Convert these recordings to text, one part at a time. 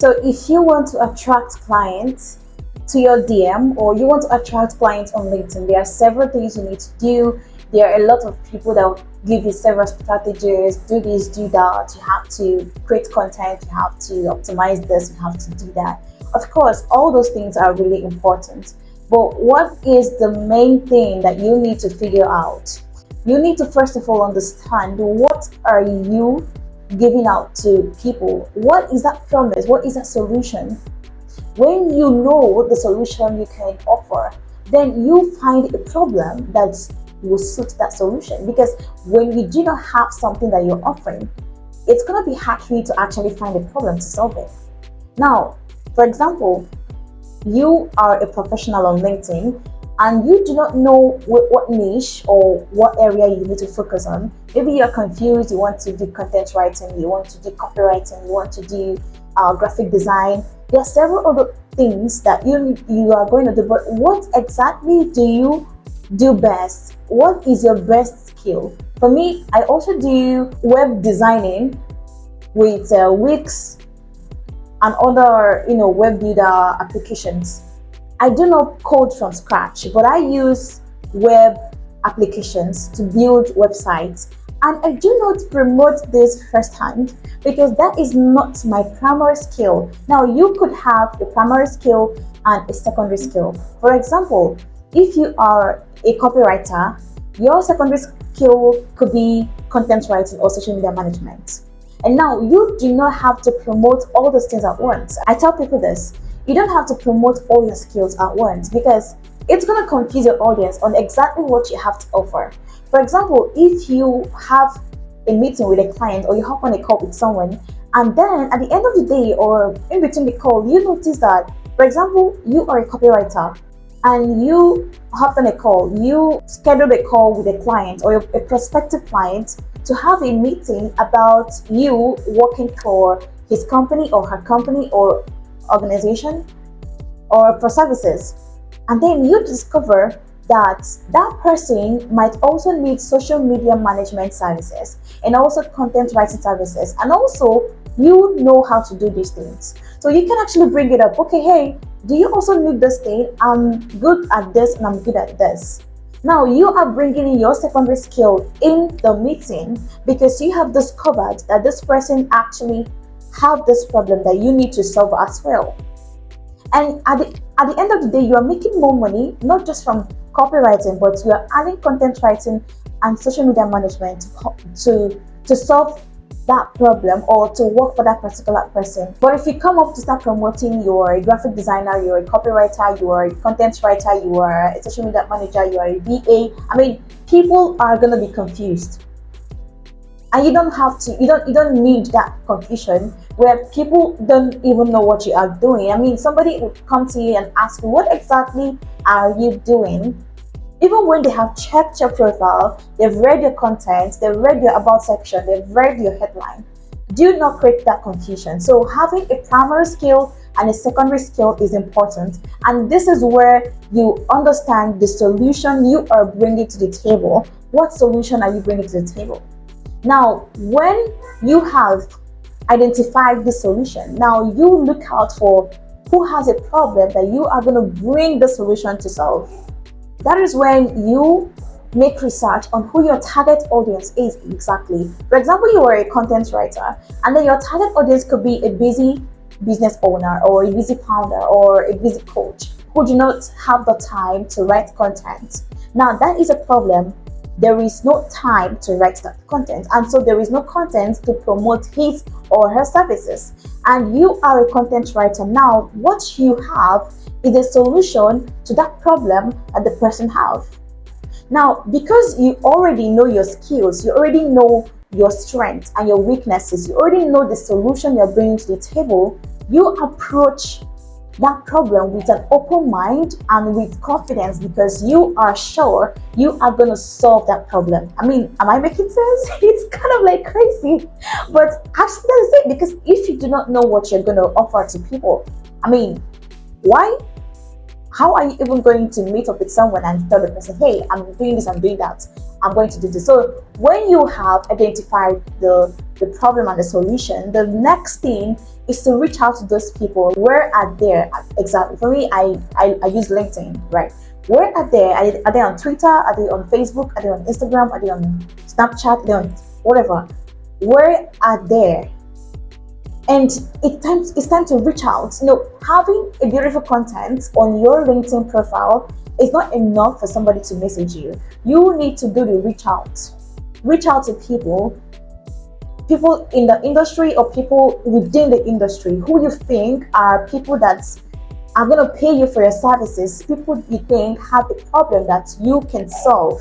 So if you want to attract clients to your DM, or you want to attract clients on LinkedIn, there are several things you need to do. There are a lot of people that will give you several strategies. Do this, do that. You have to create content. You have to optimize this. You have to do that. Of course, all those things are really important. But what is the main thing that you need to figure out? You need to first of all understand what are you giving out to people. What is that promise? What is that solution? When you know the solution you can offer, then you find a problem that will suit that solution. Because when you do not have something that you're offering, it's going to be hard for you to actually find a problem to solve it. Now, for example, you are a professional on LinkedIn and you do not know what niche or what area you need to focus on. Maybe you're confused, you want to do content writing, you want to do copywriting, you want to do graphic design. There are several other things that you are going to do, but what exactly do you do best? What is your best skill? For me, I also do web designing with Wix and other web builder applications. I do not code from scratch, but I use web applications to build websites. And I do not promote this firsthand because that is not my primary skill. Now, you could have a primary skill and a secondary skill. For example, if you are a copywriter, your secondary skill could be content writing or social media management. And now you do not have to promote all those things at once. I tell people this: you don't have to promote all your skills at once because it's going to confuse your audience on exactly what you have to offer. For example, if you have a meeting with a client or you hop on a call with someone, and then at the end of the day or in between the call, you notice that, for example, you are a copywriter and you hopped on a call, you scheduled a call with a client or a prospective client to have a meeting about you working for his company or her company or organization or for services. And then you discover that that person might also need social media management services and also content writing services, and also you know how to do these things. So you can actually bring it up. Okay, hey, do you also need this thing? I'm good at this and I'm good at this. Now you are bringing in your secondary skill in the meeting because you have discovered that this person actually have this problem that you need to solve as well. And at the end of the day, you are making more money, not just from copywriting, but you are adding content writing and social media management to solve that problem or to work for that particular person. But if you come up to start promoting, you're a graphic designer, you're a copywriter, you are a content writer, you are a social media manager, you are a VA, I mean, people are going to be confused. And you don't need that confusion where people don't even know what you are doing. I mean, somebody would come to you and ask you, what exactly are you doing? Even when they have checked your profile, they've read your content, they've read your about section, they've read your headline. Do not create that confusion. So having a primary skill and a secondary skill is important. And this is where you understand the solution you are bringing to the table. What solution are you bringing to the table? Now, when you have identified the solution, now you look out for who has a problem that you are going to bring the solution to solve. That is when you make research on who your target audience is exactly. For example, you are a content writer, and then your target audience could be a busy business owner or a busy founder or a busy coach who do not have the time to write content. Now, that is a problem. There is no time to write that content, and so there is no content to promote his or her services. And you are a content writer. Now, what you have is a solution to that problem that the person have. Now, because you already know your skills, you already know your strengths and your weaknesses, you already know the solution you're bringing to the table, you approach that problem with an open mind and with confidence because you are sure you are going to solve that problem. I mean, am I making sense? It's kind of like crazy, but actually that's it. Because if you do not know what you're going to offer to people, I mean, why? How are you even going to meet up with someone and tell the person, hey, I'm doing this, I'm doing that, I'm going to do this? So when you have identified the problem and the solution, the next thing is to reach out to those people. Where are they? Exactly. For me, I use LinkedIn, right? Where are they? Are they on Twitter? Are they on Facebook? Are they on Instagram? Are they on Snapchat? Are they on whatever? Where are they? And it's time to reach out. Having a beautiful content on your LinkedIn profile is not enough for somebody to message you. You need to do the reach out to people in the industry or people within the industry who you think are people that are going to pay you for your services, people you think have a problem that you can solve.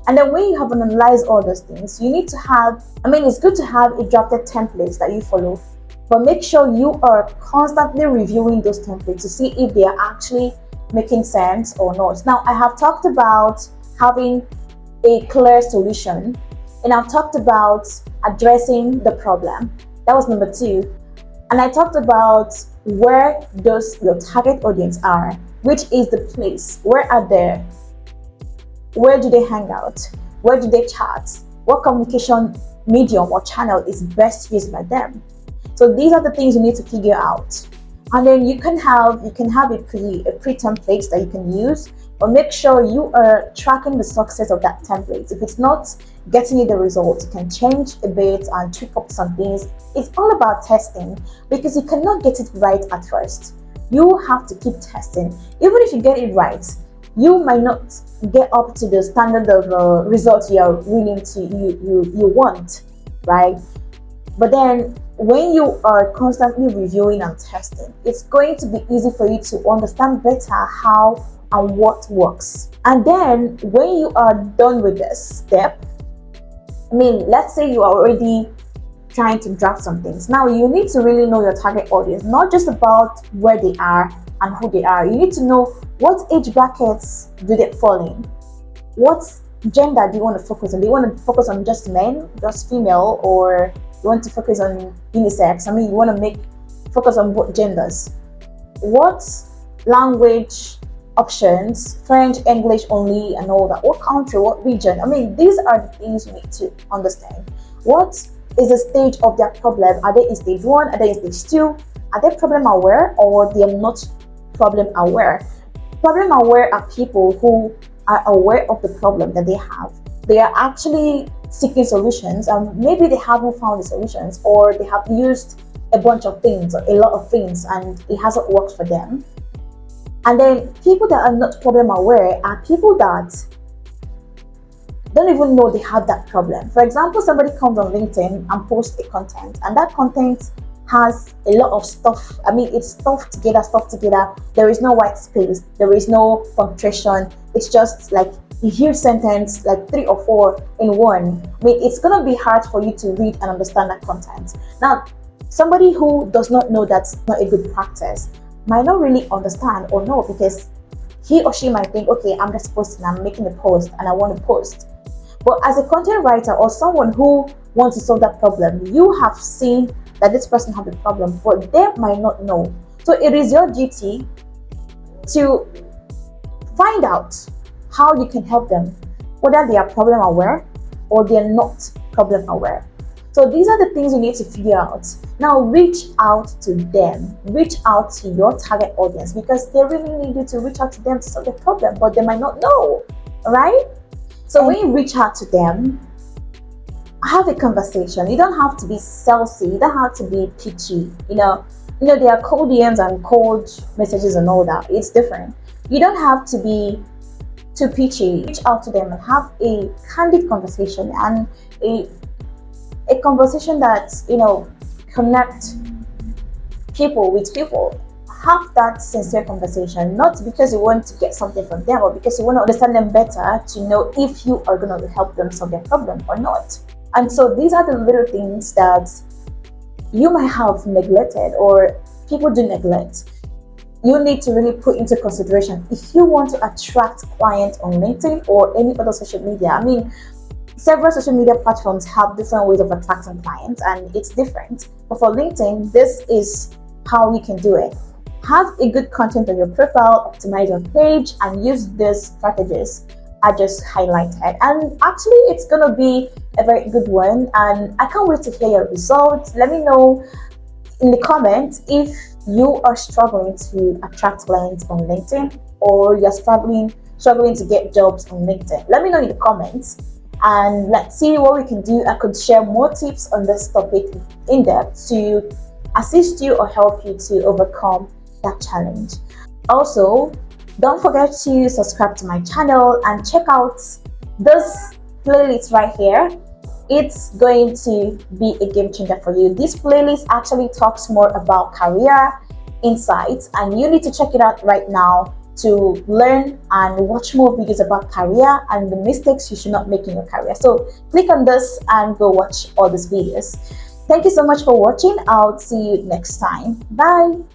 And then when you have analyzed all those things, you need to have, it's good to have a drafted template that you follow, but make sure you are constantly reviewing those templates to see if they are actually making sense or not. Now, I have talked about having a clear solution, and I've talked about addressing the problem. That was number 2. And I talked about where your target audience are, which is the place. Where are they? Where do they hang out? Where do they chat? What communication medium or channel is best used by them? So these are the things you need to figure out. And then you can have a pre-template that you can use, but make sure you are tracking the success of that template. If it's not getting you the results, you can change a bit and tweak up some things. It's all about testing, because you cannot get it right at first. You have to keep testing. Even if you get it right, you might not get up to the standard of results you are willing to you want, right? But then when you are constantly reviewing and testing, it's going to be easy for you to understand better how and what works. And then when you are done with this step, let's say you are already trying to draft some things. Now you need to really know your target audience, not just about where they are and who they are. You need to know what age brackets do they fall in. What gender do you want to focus on? Do you want to focus on just men, just female, or you want to focus on unisex? You want to focus on both genders. What language options? French, English only, and all that. What country, what region? These are the things you need to understand. What is the stage of their problem? Are they in stage 1? Are they in stage 2? Are they problem aware, or they are not problem aware? Problem aware are people who are aware of the problem that they have. They are actually seeking solutions, and maybe they haven't found the solutions, or they have used a bunch of things, a lot of things, and it hasn't worked for them. And then people that are not problem aware are people that don't even know they have that problem. For example, somebody comes on LinkedIn and posts a content, and that content has a lot of stuff. It's stuff together. There is no white space. There is no punctuation. It's just like a huge sentence, like 3 or 4 in one. It's going to be hard for you to read and understand that content. Now, somebody who does not know that's not a good practice might not really understand or know, because he or she might think, okay, I'm just posting, I'm making a post and I want to post. But as a content writer or someone who wants to solve that problem, you have seen that this person has a problem, but they might not know. So it is your duty to find out how you can help them, whether they are problem aware or they are not problem aware. So these are the things you need to figure out. Now reach out to them, reach out to your target audience, because they really need you to reach out to them to solve the problem, but they might not know, right? So when you reach out to them, have a conversation. You don't have to be salesy, you don't have to be pitchy. There are cold DMs and cold messages and all that. It's different. You don't have to be too pitchy. Reach out to them and have a candid conversation, and a conversation that connect people with people. Have that sincere conversation, not because you want to get something from them, or because you want to understand them better to know if you are going to help them solve their problem or not. And so these are the little things that you might have neglected, or people do neglect. You need to really put into consideration if you want to attract clients on LinkedIn or any other social media. Several social media platforms have different ways of attracting clients, and it's different. But for LinkedIn, this is how you can do it. Have a good content on your profile, optimize your page, and use these strategies I just highlighted. And actually, it's going to be a very good one, and I can't wait to hear your results. Let me know in the comments if you are struggling to attract clients on LinkedIn, or you're struggling to get jobs on LinkedIn. Let me know in the comments, and let's see what we can do. I could share more tips on this topic in depth to assist you or help you to overcome that challenge. Also, don't forget to subscribe to my channel and check out this playlist right here. It's going to be a game changer for you. This playlist actually talks more about career insights, and you need to check it out right now to learn and watch more videos about career and the mistakes you should not make in your career. So click on this and go watch all these videos. Thank you so much for watching. I'll see you next time. Bye.